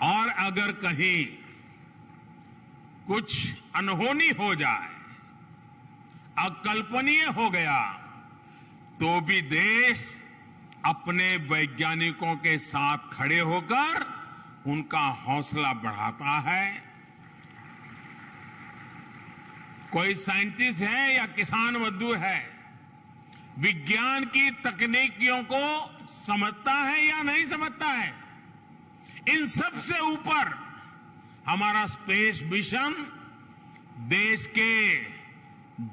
और अगर कहीं कुछ अनहोनी हो जाए, अकल्पनीय हो गया, तो भी देश अपने वैज्ञानिकों के साथ खड़े होकर उनका हौसला बढ़ाता है। कोई साइंटिस्ट है या किसान मजदूर है, विज्ञान की तकनीकियों को समझता है या नहीं समझता है, इन सब से ऊपर हमारा स्पेस मिशन देश के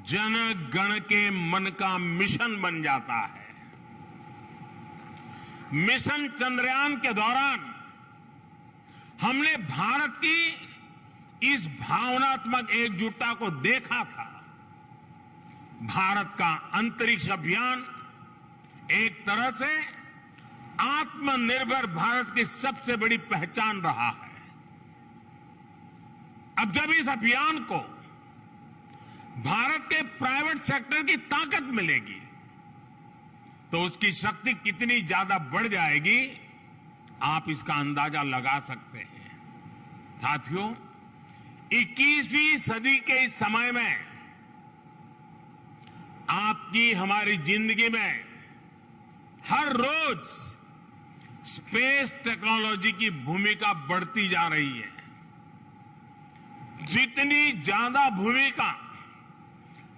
जन गण के मन का मिशन बन जाता है। मिशन चंद्रयान के दौरान हमने भारत की इस भावनात्मक एकजुटता को देखा था। भारत का अंतरिक्ष अभियान एक तरह से आत्मनिर्भर भारत की सबसे बड़ी पहचान रहा है। अब जब इस अभियान को भारत के प्राइवेट सेक्टर की ताकत मिलेगी, तो उसकी शक्ति कितनी ज्यादा बढ़ जाएगी, आप इसका अंदाजा लगा सकते हैं। साथियों, 21वीं सदी के इस समय में आपकी हमारी जिंदगी में हर रोज स्पेस टेक्नोलॉजी की भूमिका बढ़ती जा रही है। जितनी ज्यादा भूमिका,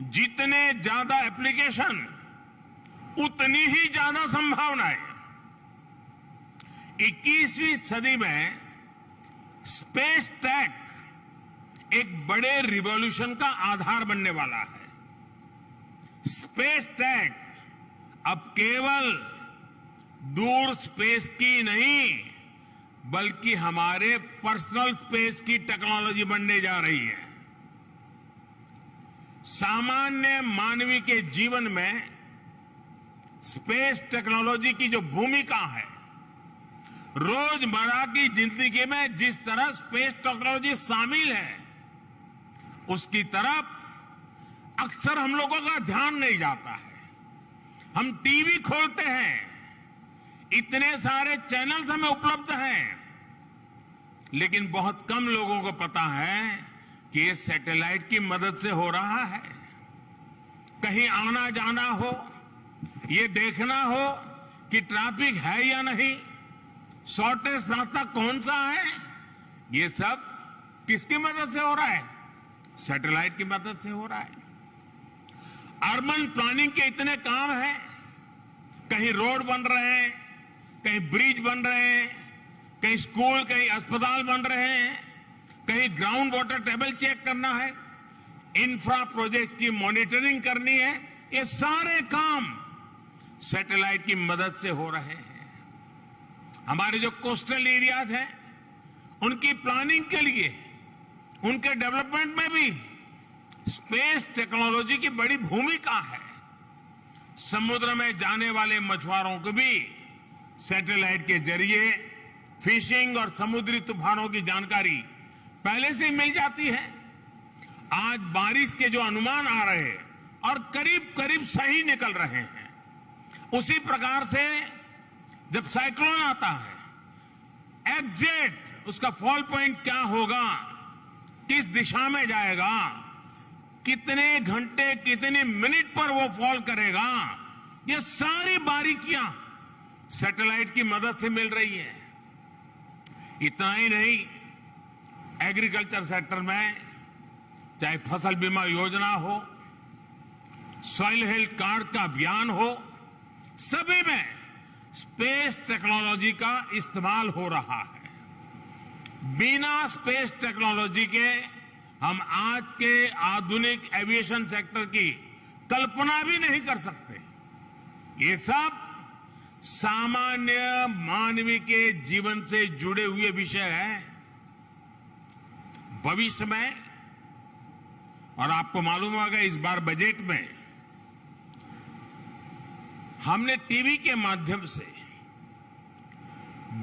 जितने ज्यादा एप्लीकेशन, उतनी ही ज्यादा संभावनाएं। 21वीं सदी में स्पेस टेक एक बड़े रिवॉल्यूशन का आधार बनने वाला है। स्पेस टेक अब केवल दूर स्पेस की नहीं, बल्कि हमारे पर्सनल स्पेस की टेक्नोलॉजी बनने जा रही है। सामान्य मानवी के जीवन में स्पेस टेक्नोलॉजी की जो भूमिका है, रोजमर्रा की जिंदगी में जिस तरह स्पेस टेक्नोलॉजी शामिल है, उसकी तरफ अक्सर हम लोगों का ध्यान नहीं जाता है। हम टीवी खोलते हैं, इतने सारे चैनल्स हमें उपलब्ध हैं, लेकिन बहुत कम लोगों को पता है कि ये सैटेलाइट की मदद से हो रहा है। कहीं आना जाना हो, ये देखना हो कि ट्रैफिक है या नहीं, शॉर्टेस्ट रास्ता कौन सा है, ये सब किसकी मदद से हो रहा है? सैटेलाइट की मदद से हो रहा है। अर्बन प्लानिंग के इतने काम हैं, कहीं रोड बन रहे हैं, कहीं ब्रिज बन रहे हैं, कहीं स्कूल, कहीं अस्पताल बन रहे हैं, कहीं ग्राउंड वाटर टेबल चेक करना है, इंफ्रा प्रोजेक्ट की मॉनिटरिंग करनी है। ये सारे काम सैटेलाइट की मदद से हो रहे हैं। हमारे जो कोस्टल एरियाज हैं उनकी प्लानिंग के लिए, उनके डेवलपमेंट में भी स्पेस टेक्नोलॉजी की बड़ी भूमिका है। समुद्र में जाने वाले मछुआरों को भी सैटेलाइट के जरिए फिशिंग और समुद्री तूफानों की जानकारी पहले से ही मिल जाती है। आज बारिश के जो अनुमान आ रहे हैं और करीब करीब सही निकल रहे हैं, उसी प्रकार से जब साइक्लोन आता है, एग्जैक्ट उसका फॉल पॉइंट क्या होगा, किस दिशा में जाएगा, कितने घंटे कितने मिनट पर वो फॉल करेगा, ये सारी बारीकियां सैटेलाइट की मदद से मिल रही है। इतना ही नहीं, एग्रीकल्चर सेक्टर में चाहे फसल बीमा योजना हो, सॉइल हेल्थ कार्ड का अभियान हो, सभी में स्पेस टेक्नोलॉजी का इस्तेमाल हो रहा है। बिना स्पेस टेक्नोलॉजी के हम आज के आधुनिक एविएशन सेक्टर की कल्पना भी नहीं कर सकते। ये सब सामान्य मानवीय के जीवन से जुड़े हुए विषय हैं। भविष्य में, और आपको मालूम होगा इस बार बजट में हमने टीवी के माध्यम से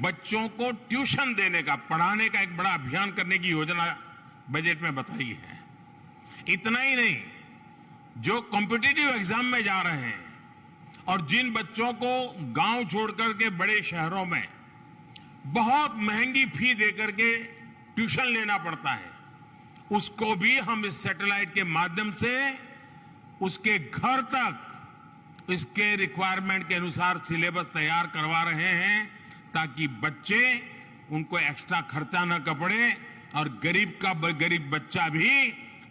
बच्चों को ट्यूशन देने का, पढ़ाने का एक बड़ा अभियान करने की योजना बजट में बताई है। इतना ही नहीं, जो कॉम्पिटिटिव एग्जाम में जा रहे हैं और जिन बच्चों को गांव छोड़कर के बड़े शहरों में बहुत महंगी फी देकर के ट्यूशन लेना पड़ता है, उसको भी हम इस सैटेलाइट के माध्यम से उसके घर तक इसके रिक्वायरमेंट के अनुसार सिलेबस तैयार करवा रहे हैं, ताकि बच्चे, उनको एक्स्ट्रा खर्चा न पड़े और गरीब बच्चा भी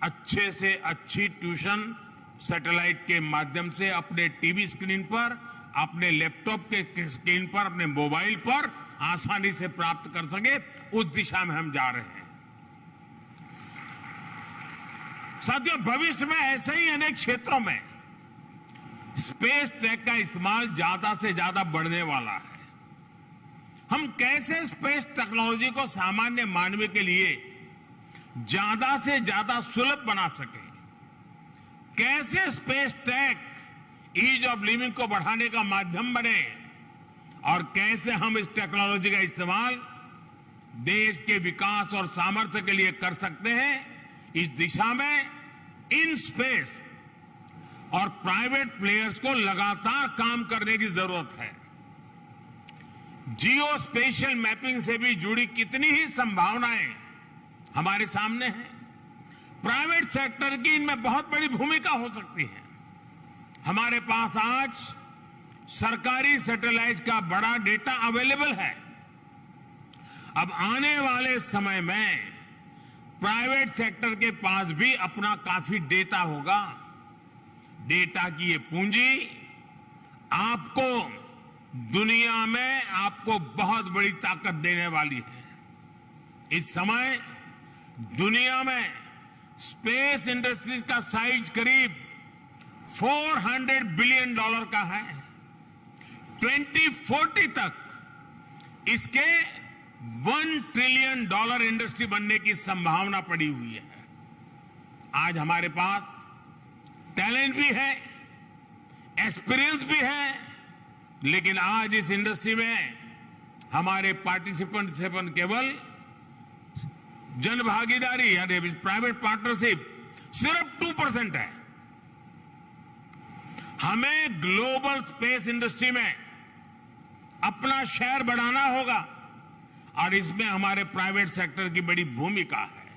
अच्छे से अच्छी ट्यूशन सैटेलाइट के माध्यम से अपने टीवी स्क्रीन पर, अपने लैपटॉप के स्क्रीन पर, अपने मोबाइल पर आसानी से प्राप्त कर सके। उस दिशा में हम जा रहे हैं। साथियों, भविष्य में ऐसे ही अनेक क्षेत्रों में स्पेस टेक का इस्तेमाल ज्यादा से ज्यादा बढ़ने वाला है। हम कैसे स्पेस टेक्नोलॉजी को सामान्य मानव के लिए ज्यादा से ज्यादा सुलभ बना सके, कैसे space tech ease of living को बढ़ाने का माध्यम बने, और कैसे हम इस टेक्नोलॉजी का इस्तेमाल देश के विकास और सामर्थ्य के लिए कर सकते हैं, इस दिशा में इन स्पेस और प्राइवेट प्लेयर्स को लगातार काम करने की जरूरत है। जियो स्पेशियल मैपिंग से भी जुड़ी कितनी ही संभावनाएं हमारे सामने हैं। प्राइवेट सेक्टर की इनमें बहुत बड़ी भूमिका हो सकती है। हमारे पास आज सरकारी सैटेलाइट का बड़ा डेटा अवेलेबल है। अब आने वाले समय में प्राइवेट सेक्टर के पास भी अपना काफी डेटा होगा। डेटा की ये पूंजी आपको दुनिया में आपको बहुत बड़ी ताकत देने वाली है। इस समय दुनिया में स्पेस इंडस्ट्री का साइज करीब $400 बिलियन का है। 2040 तक इसके $1 ट्रिलियन इंडस्ट्री बनने की संभावना पड़ी हुई है। आज हमारे पास टैलेंट भी है, एक्सपीरियंस भी है, लेकिन आज इस इंडस्ट्री में हमारे पार्टिसिपेंट केवल जन भागीदारी यानी प्राइवेट पार्टनरशिप सिर्फ 2% है। हमें ग्लोबल स्पेस इंडस्ट्री में अपना शेयर बढ़ाना होगा और इसमें हमारे प्राइवेट सेक्टर की बड़ी भूमिका है।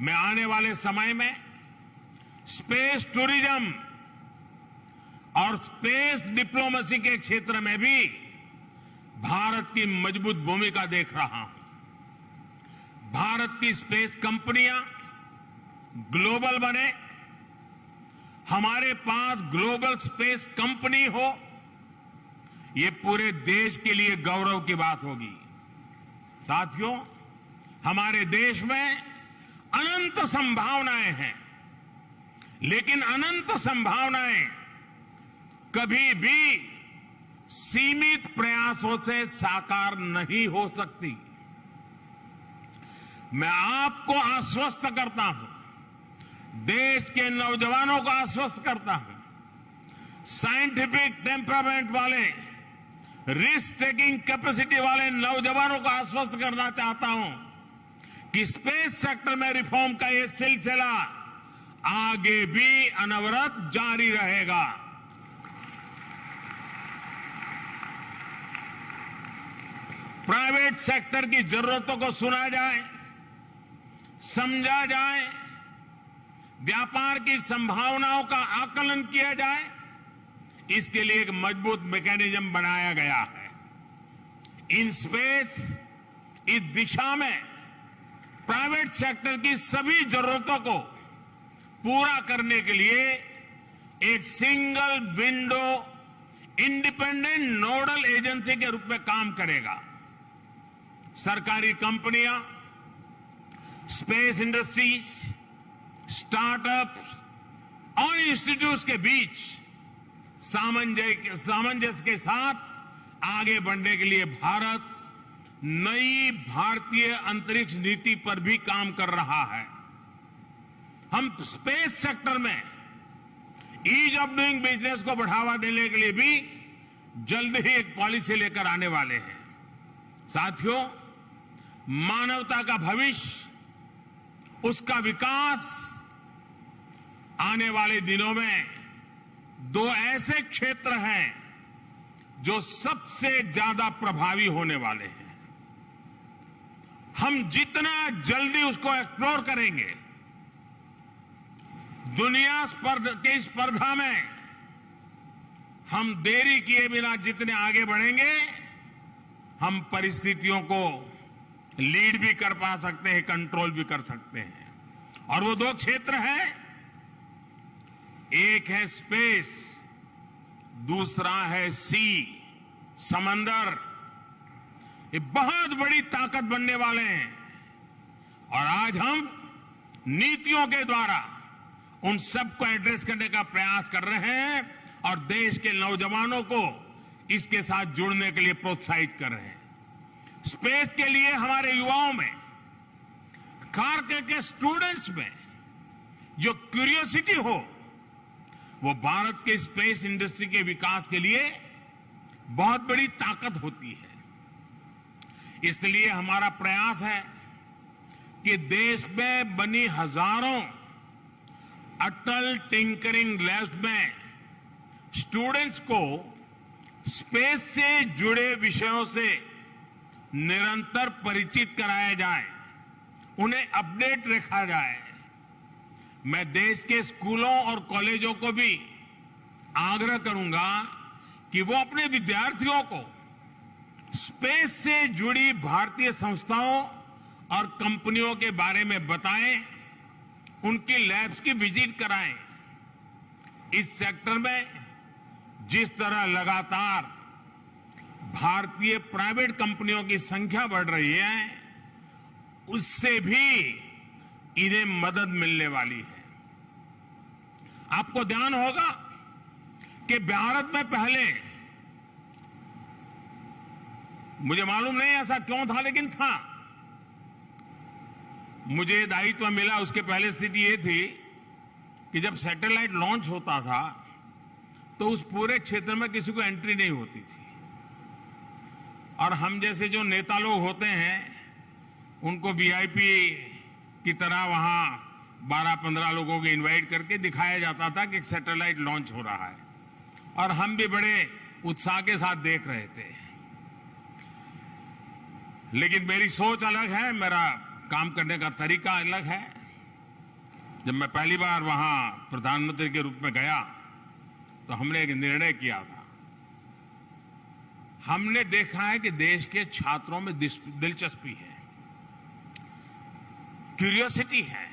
मैं आने वाले समय में स्पेस टूरिज्म और स्पेस डिप्लोमेसी के क्षेत्र में भी भारत की मजबूत भूमिका देख रहा हूं। भारत की स्पेस कंपनियां ग्लोबल बने, हमारे पास ग्लोबल स्पेस कंपनी हो, ये पूरे देश के लिए गौरव की बात होगी। साथियों, हमारे देश में अनंत संभावनाएं हैं, लेकिन अनंत संभावनाएं कभी भी सीमित प्रयासों से साकार नहीं हो सकती। मैं आपको आश्वस्त करता हूं, देश के नौजवानों को आश्वस्त करता हूं, साइंटिफिक टेम्परामेंट वाले, रिस्क टेकिंग कैपेसिटी वाले नौजवानों को आश्वस्त करना चाहता हूं कि स्पेस सेक्टर में रिफॉर्म का यह सिलसिला आगे भी अनवरत जारी रहेगा। प्राइवेट सेक्टर की जरूरतों को सुना जाए, समझा जाए, व्यापार की संभावनाओं का आकलन किया जाए, इसके लिए एक मजबूत मैकेनिज्म बनाया गया है। इन स्पेस इस दिशा में प्राइवेट सेक्टर की सभी जरूरतों को पूरा करने के लिए एक single window independent nodal agency के रूप में काम करेगा। सरकारी कंपनियां, स्पेस इंडस्ट्रीज, स्टार्टअप्स और इंस्टीट्यूट्स के बीच सामंजस्य के साथ आगे बढ़ने के लिए भारत नई भारतीय अंतरिक्ष नीति पर भी काम कर रहा है। हम स्पेस सेक्टर में ईज ऑफ डूइंग बिजनेस को बढ़ावा देने के लिए भी जल्द ही एक पॉलिसी लेकर आने वाले हैं। साथियों, मानवता का भविष्य, उसका विकास आने वाले दिनों में दो ऐसे क्षेत्र हैं जो सबसे ज्यादा प्रभावी होने वाले हैं। हम जितना जल्दी उसको एक्सप्लोर करेंगे, दुनिया की स्पर्धा में हम देरी किए बिना जितने आगे बढ़ेंगे, हम परिस्थितियों को लीड भी कर पा सकते हैं, कंट्रोल भी कर सकते हैं। और वो दो क्षेत्र हैं, एक है स्पेस, दूसरा है सी, समंदर। ये बहुत बड़ी ताकत बनने वाले हैं और आज हम नीतियों के द्वारा उन सबको एड्रेस करने का प्रयास कर रहे हैं और देश के नौजवानों को इसके साथ जुड़ने के लिए प्रोत्साहित कर रहे हैं। स्पेस के लिए हमारे युवाओं में, खासकर के स्टूडेंट्स में जो क्यूरियोसिटी हो, वो भारत के स्पेस इंडस्ट्री के विकास के लिए बहुत बड़ी ताकत होती है। इसलिए हमारा प्रयास है कि देश में बनी हजारों अटल टिंकरिंग लैब्स में स्टूडेंट्स को स्पेस से जुड़े विषयों से निरंतर परिचित कराया जाए, उन्हें अपडेट रखा जाए। मैं देश के स्कूलों और कॉलेजों को भी आग्रह करूंगा कि वो अपने विद्यार्थियों को स्पेस से जुड़ी भारतीय संस्थाओं और कंपनियों के बारे में बताएं, उनकी लैब्स की विजिट कराएं। इस सेक्टर में जिस तरह लगातार भारतीय प्राइवेट कंपनियों की संख्या बढ़ रही है, उससे भी इन्हें मदद मिलने वाली है। आपको ध्यान होगा कि भारत में पहले, मुझे मालूम नहीं ऐसा क्यों था, लेकिन था, मुझे दायित्व मिला उसके पहले स्थिति ये थी कि जब सैटेलाइट लॉन्च होता था तो उस पूरे क्षेत्र में किसी को एंट्री नहीं होती थी और हम जैसे जो नेता लोग होते हैं उनको वीआईपी की तरह वहां 12-15 लोगों को इनवाइट करके दिखाया जाता था कि एक सैटेलाइट लॉन्च हो रहा है और हम भी बड़े उत्साह के साथ देख रहे थे। लेकिन मेरी सोच अलग है, मेरा काम करने का तरीका अलग है। जब मैं पहली बार वहां प्रधानमंत्री के रूप में गया तो हमने एक निर्णय किया था। हमने देखा है कि देश के छात्रों में दिलचस्पी है, क्यूरियोसिटी है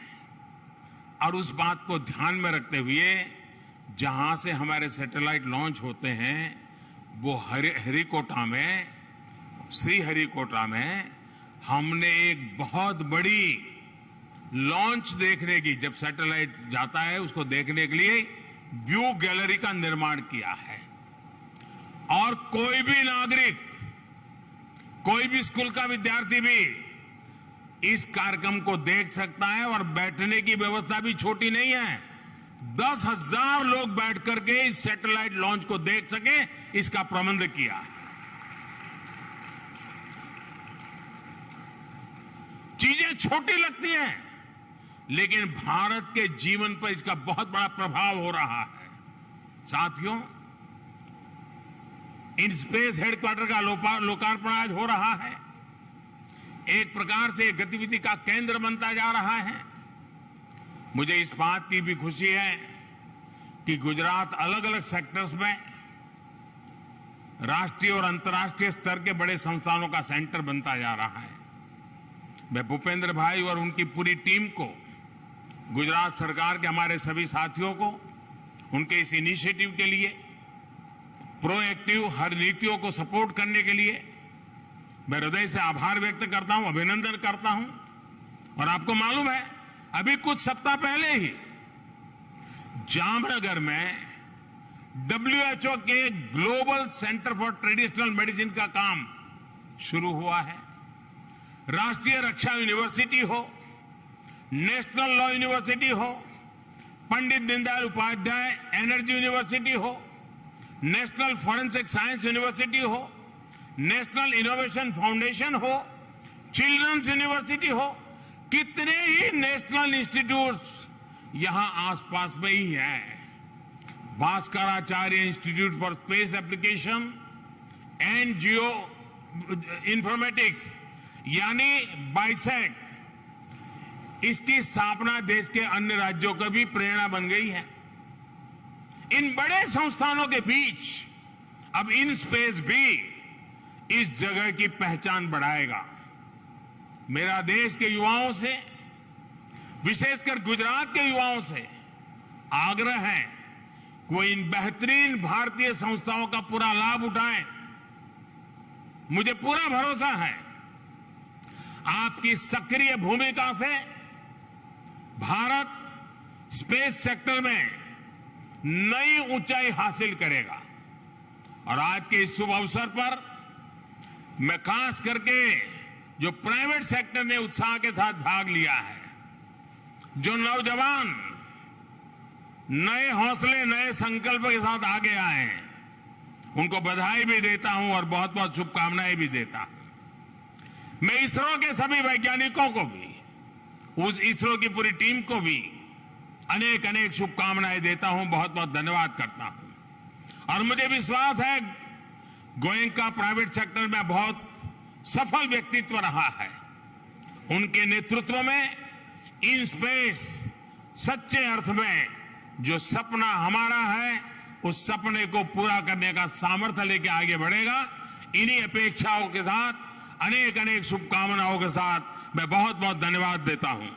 और उस बात को ध्यान में रखते हुए जहां से हमारे सैटेलाइट लॉन्च होते हैं वो श्रीहरिकोटा में हमने एक बहुत बड़ी लॉन्च देखने की, जब सैटेलाइट जाता है उसको देखने के लिए व्यू गैलरी का निर्माण किया है। और कोई भी नागरिक, कोई भी स्कूल का विद्यार्थी भी इस कार्यक्रम को देख सकता है और बैठने की व्यवस्था भी छोटी नहीं है। 10,000 लोग बैठ करके इस सैटेलाइट लॉन्च को देख सके, इसका प्रबंध किया। चीजें छोटी लगती हैं, लेकिन भारत के जीवन पर इसका बहुत बड़ा प्रभाव हो रहा है। साथियों, इन स्पेस हेडक्वार्टर का लोकार्पण आज हो रहा है। एक प्रकार से गतिविधि का केंद्र बनता जा रहा है। मुझे इस बात की भी खुशी है कि गुजरात अलग अलग सेक्टर्स में राष्ट्रीय और अंतर्राष्ट्रीय स्तर के बड़े संस्थानों का सेंटर बनता जा रहा है। मैं भूपेंद्र भाई और उनकी पूरी टीम को, गुजरात सरकार के हमारे सभी साथियों को, उनके इस इनिशिएटिव के लिए, प्रोएक्टिव हर नीतियों को सपोर्ट करने के लिए मैं हृदय से आभार व्यक्त करता हूं, अभिनंदन करता हूं। और आपको मालूम है, अभी कुछ सप्ताह पहले ही जामनगर में WHO के global centre for traditional medicine का काम शुरू हुआ है। राष्ट्रीय रक्षा यूनिवर्सिटी हो, नेशनल लॉ यूनिवर्सिटी हो, पंडित दीनदयाल उपाध्याय एनर्जी यूनिवर्सिटी हो, नेशनल फॉरेंसिक साइंस यूनिवर्सिटी हो, नेशनल इनोवेशन फाउंडेशन हो, चिल्ड्रंस यूनिवर्सिटी हो, कितने ही नेशनल इंस्टीट्यूट्स यहां आसपास में ही हैं। Bhaskaracharya institute for space application and Jio informatics यानी बाइसेट, इसकी स्थापना देश के अन्य राज्यों को भी प्रेरणा बन गई है। इन बड़े संस्थानों के बीच अब इन स्पेस भी इस जगह की पहचान बढ़ाएगा। मेरा देश के युवाओं से, विशेषकर गुजरात के युवाओं से आग्रह है कि वो इन बेहतरीन भारतीय संस्थाओं का पूरा लाभ उठाएं। मुझे पूरा भरोसा है आपकी सक्रिय भूमिका से भारत स्पेस सेक्टर में नई ऊंचाई हासिल करेगा। और आज के इस शुभ अवसर पर मैं खास करके जो प्राइवेट सेक्टर ने उत्साह के साथ भाग लिया है, जो नौजवान नए हौसले, नए संकल्प के साथ आगे आए हैं, उनको बधाई भी देता हूं और बहुत बहुत शुभकामनाएं भी देता हूं। मैं इसरो के सभी वैज्ञानिकों को भी, उस इसरो की पूरी टीम को भी अनेक अनेक शुभकामनाएं देता हूं, बहुत बहुत धन्यवाद करता हूं। और मुझे विश्वास है गोयनका प्राइवेट सेक्टर में बहुत सफल व्यक्तित्व रहा है। उनके नेतृत्व में इन स्पेस सच्चे अर्थ में जो सपना हमारा है, उस सपने को पूरा करने का सामर्थ्य लेके आगे बढ़ेगा। इन्हीं अपेक्षाओं के साथ, अनेक अनेक शुभकामनाओं के साथ मैं बहुत बहुत धन्यवाद देता हूं।